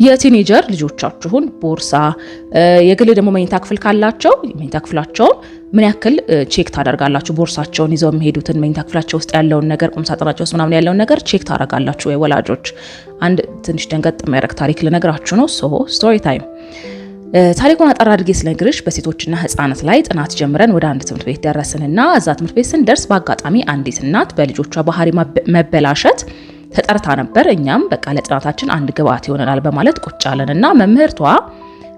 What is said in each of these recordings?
የቲኔጀር ልጆቻችሁን ቦርሳ የግል ደግሞ መኝታ ክፍል ካላቸው መኝታ ክፍላቸውን ምን ያክል ቼክ ታደርጋላችሁ? ቦርሳቸውን ይዘው የሚሄዱትን መኝታ ክፍላቸው ውስጥ ያለውን ነገር ቁም ሳጥናቸው ውስጥ ምናምን ያለውን ነገር ቼክ ታደርጋላችሁ ወይ ወላጆች? አንድ ትንሽ ደንገጥ የሚያደርግ ታሪክ ልነግራችሁ ነው። ስቶሪ ታይም። ታሪኩን አጠር አድርጌ ስለነግርሽ በሴቶችና ህፃናት ላይ ጥናት ጀምረን ወደ አንድ ትምህርት ቤት ደረስንና እዛ ትምህርት ቤት ስንደርስ በአጋጣሚ አንዲት እናት በልጆቿ ባህሪ መበላሸት ተጠርታ ነበር። እኛም በቃ ለጥናታችን አንድ ግብአት ይሆነናል በማለት ቁጭ አለንና መምህርቷ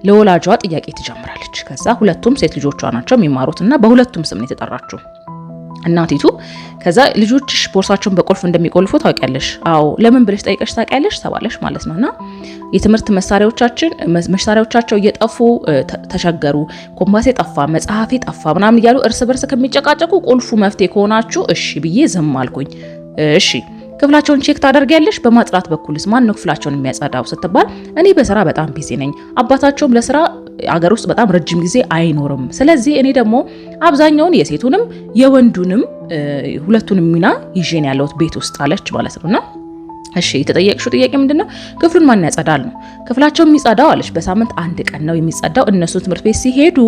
ለወላጇ ጥያቄ ትጀምራለች። ከዛ ሁለቱም ሴት ልጆቿ ናቸው የሚማሩትና በሁለቱም ስም ነው የተጠራችው እናቲቱ። ከዛ ልጆችሽ ቦርሳቸውን በቁልፍ እንደሚቆልፉ ታውቂያለሽ? አዎ። ለምን ብለሽ ጠይቀሽ ታውቂያለሽ? ተባለሽ ማለት ነውና የትምህርት መሳሪያዎቻቸው እየጠፉ ተቸገሩ። ኮምፓሴ ጠፋ፣ መጽሐፌ ጠፋ ምናምን እያሉ እርስ በርስ ከሚጨቃጨቁ ቁልፉ መፍትሄ ከሆናችሁ እሺ ብዬ ዝም አልኩኝ። እሺ ክፍላቸውን ቼክ ታደርጊያለሽ? በማጽዳት በኩልስ ማን ነው ክፍላቸውን የሚያጸዳው ስትባል እኔ በስራ በጣም ቢዚ ነኝ፣ አባታቸውም ለስራ አገር ውስጥ በጣም ረጅም ጊዜ አይኖርም፣ ስለዚህ እኔ ደግሞ አብዛኛውን የሴቱንም የወንዱንም ሁለቱንም ሚና ይዤን ያለሁት ቤት ውስጥ አለች ማለት ነውና እሺ የተጠየቅሽው ጥያቄ ምንድነው? ክፍሉን ማን ያጸዳል ነው። ክፍላቸው የሚጸዳው አለች በሳምንት አንድ ቀን ነው የሚጸዳው። እነሱ ትምህርት ቤት ሲሄዱ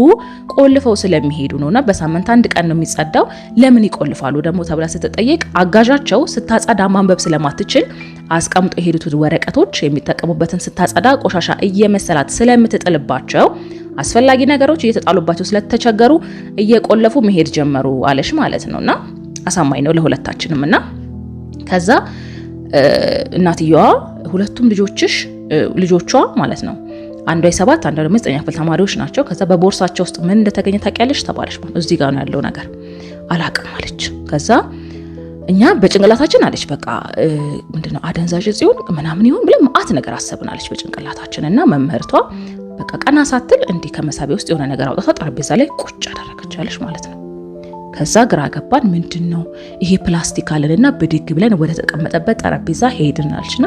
ቆልፈው ስለሚሄዱ ነውና በሳምንት አንድ ቀን ነው የሚጸዳው። ለምን ይቆልፋሉ ደግሞ ተብላ ስትጠየቅ አጋዣቸው ስታጸዳ ማንበብ ስለማትችል አስቀምጦ የሄዱት ወረቀቶች የሚጠቀሙበትን ስታጸዳ ቆሻሻ እየመሰላት ስለምትጥልባቸው አስፈላጊ ነገሮች እየተጣሉባቸው ስለተቸገሩ እየቆለፉ መሄድ ጀመሩ አለሽ ማለት ነውና አሳማኝ ነው ለሁለታችንምና ከዛ እናትየዋ ሁለቱም ልጆቿ ማለት ነው አንዷ የ7 አንዷ ደግሞ 9 ክፍል ተማሪዎች ናቸው። ከዛ በቦርሳቸው ውስጥ ምን እንደተገኘ ታውቂያለሽ ተባለች። እዚህ ጋር ነው ያለው ነገር አላቅም አለች። ከዛ እኛ በጭንቅላታችን አለች በቃ ምንድነው አደንዛዥ ጽዮን ምናምን ይሁን ብለን ማአት ነገር አሰብናለች በጭንቅላታችን እና መምህርቷ በቃ ቀና ሳትል እንዲህ ከመሳቢያ ውስጥ የሆነ ነገር አውጥታ ጠረጴዛ ላይ ቁጭ አደረገቻለች ማለት ነው። ከዛ ግራ ገባን። ምንድነው ይሄ ፕላስቲክ አለንና ብድግ ብለን ወደ ተቀመጠበት ጠረጴዛ ሄድናልችና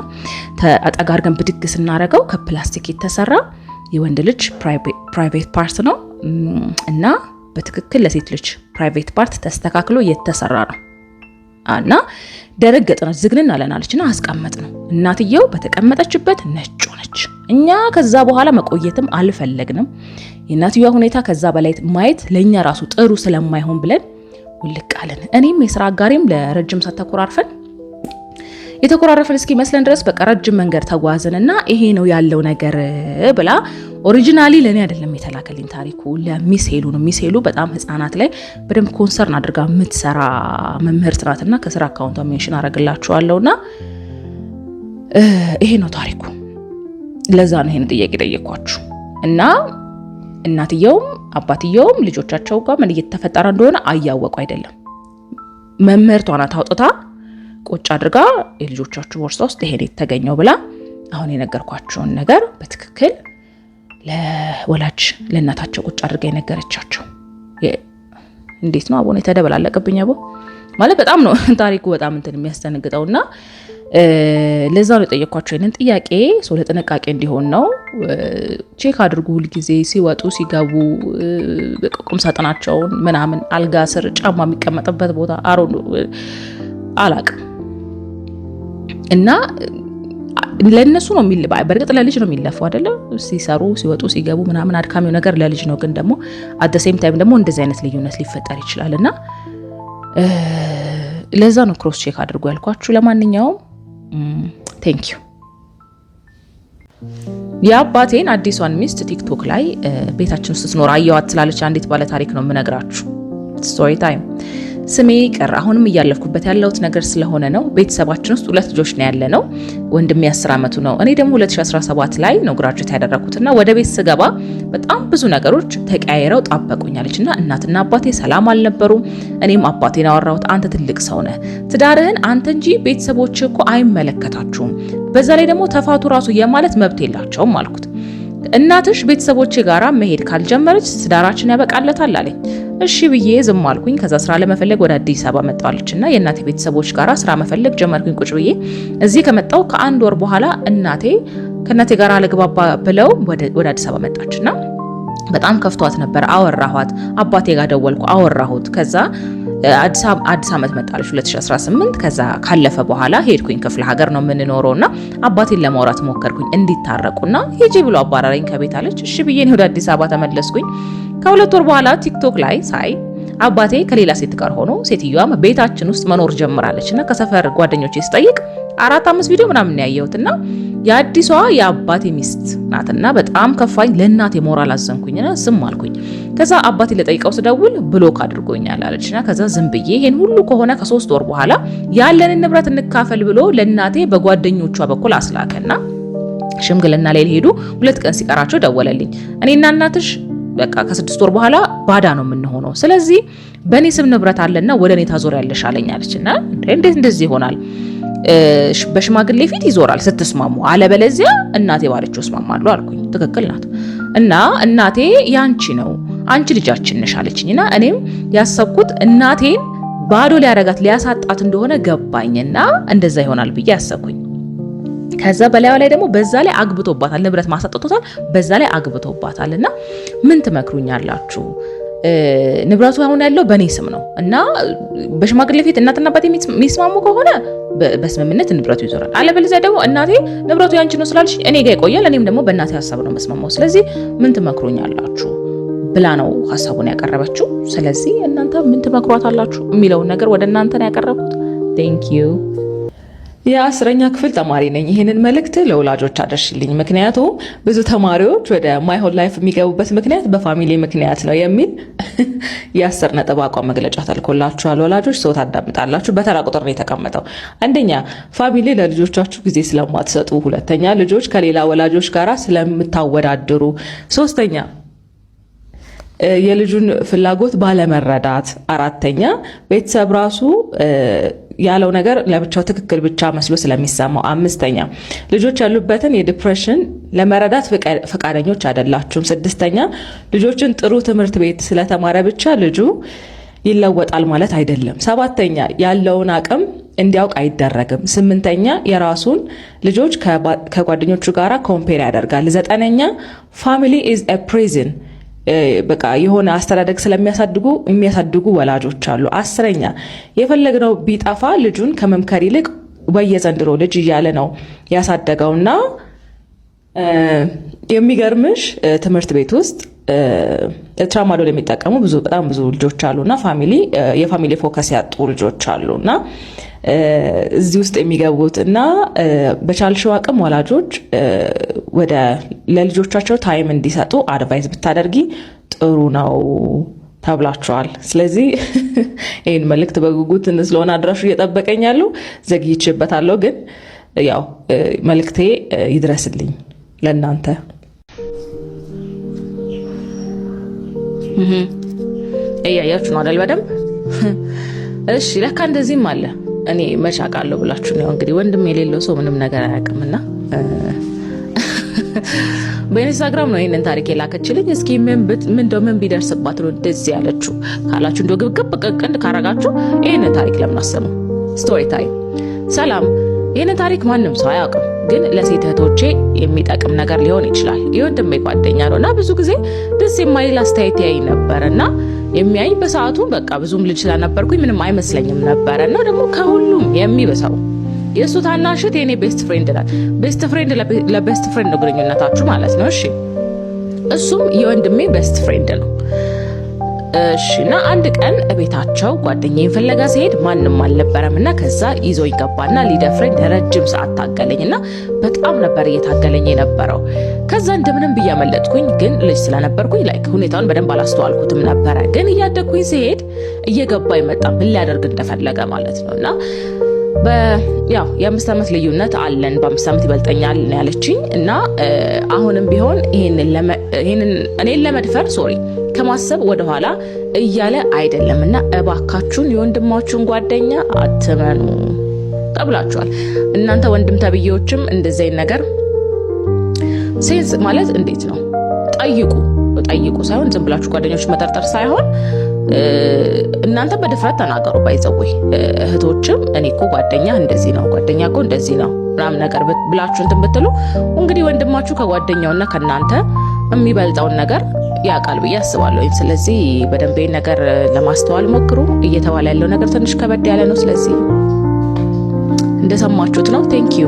አጠጋርገን ብድግ ስናረገው ከፕላስቲክ የተሰራ የወንድ ልጅ ፕራይቬት ፓርት ነው እና በትክክል ለሴት ልጅ ፕራይቬት ፓርት ተስተካክሎ የተሰራ ነው እና ደረገጥን ዝግንን አለናልችና አስቀመጥ ነው። እናትየው በተቀመጠችበት ነጭ ሆነች። እኛ ከዛ በኋላ መቆየትም አልፈለግንም። የእናትየዋ ሁኔታ ከዛ በላይ ማየት ለኛ ራሱ ጥሩ ስለማይሆን ብለን ውልቅ አለን። እኔም የስራ አጋሪም ለረጅም ሰዓት የተኮራረፈን እስኪ መስለን ድረስ በቃ ረጅም መንገድ ተጓዝንና ይሄ ነው ያለው ነገር ብላ ኦሪጂናሊ ለኔ አይደለም የተላከልኝ ታሪኩ ለሚስ ሄሉ ነው። ሚስ ሄሉ በጣም ህፃናት ላይ በደንብ ኮንሰርን አድርጋ የምትሰራ መምህርት ናትና ከስራ አካውንቷ ሜንሽን አረግላችኋለሁና ይሄ ነው ታሪኩ። ለዛ ነው ይሄን ጥያቄ ጠየቅኳችሁ እና እናትየውም አባትየውም ልጆቻቸው ጋር ምን እየተፈጠረ እንደሆነ አያወቁ አይደለም። መምህርቷ ናት አውጥታ ቁጭ አድርጋ የልጆቻችሁ ቦርሳ ውስጥ ይሄን የተገኘው ብላ አሁን የነገርኳቸውን ነገር በትክክል ለወላጅ ለእናታቸው ቁጭ አድርጋ የነገረቻቸው። እንዴት ነው አቦኔ ተደበላለቀብኝ አቦ ማለት በጣም ነው ታሪኩ በጣም እንትን የሚያስተነግጠውና ለዛ ነው የጠየቅኳቸው ይሄንን ጥያቄ ለጥንቃቄ እንዲሆን ነው። ቼክ አድርጉ ሁልጊዜ ሲወጡ ሲገቡ ቁም ሳጥናቸውን ምናምን አልጋ ስር ጫማ የሚቀመጥበት ቦታ አላቅም እና ለነሱ ነው በእርግጥ ለልጅ ነው የሚለፈው አይደለ? ሲሰሩ ሲወጡ ሲገቡ ምናምን አድካሚው ነገር ለልጅ ነው። ግን ደግሞ አት ዘ ሴም ታይም ደግሞ እንደዚህ አይነት ልዩነት ሊፈጠር ይችላልና ለዛ ነው ክሮስ ቼክ አድርጉ ያልኳችሁ። ለማንኛውም ቴንክ ዩ። የአባቴን አዲሷን ሚስት ቲክቶክ ላይ ቤታችን ውስጥ ስትኖር አየዋት ስላለች አንዲት ባለ ታሪክ ነው የምነግራችሁ። ስቶሪ ታይም። ስሜ ቀር አሁንም እያለፍኩበት ያለሁት ነገር ስለሆነ ነው። ቤተሰባችን ውስጥ 2 ልጆች ነው ያለነው። ወንድሜ 10 ዓመቱ ነው። እኔ ደግሞ 2017 ላይ ነው ግራጁዌት ያደረኩትና ወደ ቤት ስገባ በጣም ብዙ ነገሮች ተቀያይረው ጣበቁኛለችና እናትና አባቴ ሰላም አልነበሩም። እኔም አባቴን አወራሁት። አንተ ትልቅ ሰው ነህ፣ ትዳርህን አንተ እንጂ ቤተሰቦች እኮ አይመለከታችሁም። በዛ ላይ ደግሞ ተፋቱ ራሱ የማለት መብት የላቸውም አልኩት። እናትሽ ቤተሰቦቼ ጋራ መሄድ ካልጀመረች ትዳራችን ያበቃለታል አለኝ። እሺ ብዬ ዝም አልኩኝ። ከዛ ስራ ለመፈለግ ወደ አዲስ አበባ መጣለችና የእናቴ ቤተሰቦች ጋራ ስራ መፈለግ ጀመርኩኝ ቁጭ ብዬ። እዚህ ከመጣው ከአንድ ወር በኋላ ከእናቴ ጋራ ለግባባ ብለው ወደ አዲስ አበባ መጣችና በጣም ከፍቷት ነበር። አወራኋት። አባቴ ጋር ደወልኩ፣ አወራሁት። ከዛ አዲስ ዓመት መጣለች 2018። ከዛ ካለፈ በኋላ ሄድኩኝ። ክፍለ ሀገር ነው የምንኖረውና አባቴን ለማውራት ሞከርኩኝ እንዲታረቁና ሂጂ ብሎ አባራረኝ ከቤት አለች። እሺ ብዬ ወደ አዲስ አበባ ተመለስኩኝ። ከ2 ወር በኋላ ቲክቶክ ላይ ሳይ አባቴ ከሌላ ሴት ጋር ሆኖ ሴትዮዋ ቤታችን ውስጥ መኖር ጀምራለችና ከሰፈር ጓደኞቼ ስጠይቅ 4-5 ቪዲዮ ምናምን ያየሁትና የአዲሷ የአባቴ ሚስት ናትና በጣም ከፋኝ። ለእናቴ ሞራል አዘንኩኝና ዝም አልኩኝ። ከዛ አባቴ ለጠይቀው ስደውል ብሎክ አድርጎኛል አለችና ከዛ ዝም ብዬ ይሄን ሁሉ ከሆነ ከ3 ወር በኋላ ያለንን ንብረት እንካፈል ብሎ ለእናቴ በጓደኞቿ በኩል አስላከና ሽምግልና ላይ ሄዱ። 2 ቀን ሲቀራቸው ደወለልኝ። እኔና እናትሽ በቃ ከ6 ወር በኋላ ባዳ ነው የምንሆነው፣ ስለዚህ በእኔ ስም ንብረት አለና ወደ እኔ ታዞሪያለሽ አለኝ አለችና እንዴት እንደዚህ ይሆናል? በሽማግሌ ፊት ይዞራል ስትስማሙ፣ አለበለዚያ እናቴ ባለችው እስማማሉ አልኩኝ። ትክክል ናት እና እናቴ ያንቺ ነው አንቺ ልጃችን ነሽ አለችኝና እኔም ያሰብኩት እናቴን ባዶ ሊያረጋት ሊያሳጣት እንደሆነ ገባኝና እንደዛ ይሆናል ብዬ ያሰብኩኝ። ከዛ በላዩ ላይ ደግሞ በዛ ላይ አግብቶባታል፣ ንብረት ማሳጠቶታል፣ በዛ ላይ አግብቶባታልና ምን ትመክሩኛላችሁ? ንብረቱ አሁን ያለው በኔ ስም ነው እና በሽማግሌ ፊት እናትና አባቴ የሚስማሙ ከሆነ በስምምነት ንብረቱ ይዞራል። አለበለዚያ ደግሞ እናቴ ንብረቱ ያንቺ ነው ስላልሽ እኔ ጋር ይቆያል፣ እኔም ደግሞ በእናቴ ሀሳብ ነው መስማማው። ስለዚህ ምን ትመክሩኛላችሁ ብላ ነው ሀሳቡን ያቀረበችው። ስለዚህ እናንተ ምን ትመክሯታላችሁ የሚለውን ነገር ወደ እናንተ ነው ያቀረብኩት። ቴንክ ዩ። የ10ኛ ክፍል ተማሪ ነኝ። ይህንን መልእክት ለወላጆች አደርሽልኝ። ምክንያቱም ብዙ ተማሪዎች ወደ ማይሆን ላይፍ የሚገቡበት ምክንያት በፋሚሊ ምክንያት ነው የሚል የ10 ነጥብ አቋም መግለጫ ተልኮላችኋል። ወላጆች ሰው ታዳምጣላችሁ። በተራ ቁጥር ነው የተቀመጠው። አንደኛ ፋሚሊ ለልጆቻችሁ ጊዜ ስለማትሰጡ፣ ሁለተኛ ልጆች ከሌላ ወላጆች ጋር ስለምታወዳድሩ፣ ሶስተኛ የልጁን ፍላጎት ባለመረዳት፣ አራተኛ ቤተሰብ ራሱ ያለው ነገር ለብቻው ትክክል ብቻ መስሎ ስለሚሰማው፣ አምስተኛ ልጆች ያሉበትን የዲፕሬሽን ለመረዳት ፈቃደኞች አይደላችሁም፣ ስድስተኛ ልጆችን ጥሩ ትምህርት ቤት ስለተማረ ብቻ ልጁ ይለወጣል ማለት አይደለም፣ ሰባተኛ ያለውን አቅም እንዲያውቅ አይደረግም፣ ስምንተኛ የራሱን ልጆች ከጓደኞቹ ጋር ኮምፔር ያደርጋል፣ ዘጠነኛ ፋሚሊ ኢዝ ኤ ፕሪዝን በቃ የሆነ አስተዳደግ የሚያሳድጉ ወላጆች አሉ። 10ኛ የፈለግነው ቢጠፋ ልጁን ከመምከር ይልቅ በየዘንድሮ ልጅ እያለ ነው ያሳደገውና የሚገርምሽ ትምህርት ቤት ውስጥ ትራማዶል የሚጠቀሙ በጣም ብዙ ልጆች አሉና የፋሚሊ ፎከስ ያጡ ልጆች አሉና እዚህ ውስጥ የሚገቡት እና በቻልሽው አቅም ወላጆች ለልጆቻቸው ታይም እንዲሰጡ አድቫይስ ብታደርጊ ጥሩ ነው ተብላችኋል። ስለዚህ ይህን መልእክት በጉጉት ስለሆነ አድራሹ እየጠበቀኝ ያለው ዘግይቼበታለሁ፣ ግን ያው መልእክቴ ይድረስልኝ ለእናንተ። እያያችሁ ነው አይደል? በደንብ እሺ። ለካ እንደዚህም አለ። እኔ መቻቃለሁ ብላችሁ ነው እንግዲህ። ወንድም የሌለው ሰው ምንም ነገር አያውቅምና በኢንስታግራም ነው ይሄንን ታሪክ የላከችልኝ። እስኪ ምን ቢደርስባት ነው እንደዚህ ያለችው ካላችሁ እንደው ግብግብ ቅንድ ካረጋችሁ ይሄንን ታሪክ ለምን አሰሙ? ስቶሪ ታይም። ሰላም። ይሄንን ታሪክ ማንም ሰው አያውቅም፣ ግን ለሴት እህቶቼ የሚጠቅም ነገር ሊሆን ይችላል። የወንድሜ ጓደኛ ነውና ብዙ ጊዜ ደስ የማይል አስተያየት ያይ ነበርና የሚያይ በሰዓቱ በቃ ብዙም ልጅ ስለነበርኩኝ ምንም አይመስለኝም ነበርና ደግሞ ከሁሉም የሚበሳው የእሱ ታናሽት የኔ ቤስት ፍሬንድ ናት። ቤስት ፍሬንድ ለቤስት ፍሬንድ ነው ግንኙነታችሁ ማለት ነው። እሺ እሱም የወንድሜ ቤስት ፍሬንድ ነው። እሺ እና አንድ ቀን ቤታቸው ጓደኛዬን ፍለጋ ሲሄድ ማንም አልነበረምና ከዛ ይዞ ይገባና ሊደፍረኝ ረጅም ሰዓት ታገለኝና በጣም ነበር እየታገለኝ የነበረው። ከዛ እንደምንም ብያመለጥኩኝ፣ ግን ልጅ ስለነበርኩኝ ሁኔታውን በደንብ አላስተዋልኩትም ነበረ። ግን እያደግኩኝ ሲሄድ እየገባ ይመጣ ምን ሊያደርግ እንደፈለገ ማለት ነውና ያው የ5 ዓመት ልዩነት አለን። በ5 ዓመት ይበልጠኛል ያለችኝ እና አሁንም ቢሆን እኔን ለመድፈር ከማሰብ ወደኋላ እያለ አይደለምና እባካችሁን የወንድማችሁን ጓደኛ አትመኑ ተብላችኋል። እናንተ ወንድም ተብዬዎችም እንደዚህ ነገር ሴንስ ማለት እንዴት ነው? ጠይቁ ሳይሆን ዝም ብላችሁ ጓደኞች መጠርጠር ሳይሆን እናንተ በድፍረት ተናገሩ። ባይዘወይ እህቶችም እኔ እኮ ጓደኛ እንደዚህ ነው፣ ጓደኛ እኮ እንደዚህ ነው ምናምን ነገር ብላችሁ እንትን ብትሉ እንግዲህ ወንድማችሁ ከጓደኛውና ከናንተ የሚበልጠውን ነገር ያውቃል ብዬ አስባለሁ። ስለዚህ በደንብ ነገር ለማስተዋል ሞክሩ። እየተባለ ያለው ነገር ትንሽ ከበድ ያለ ነው። ስለዚህ እንደሰማችሁት ነው። ቴንክ ዩ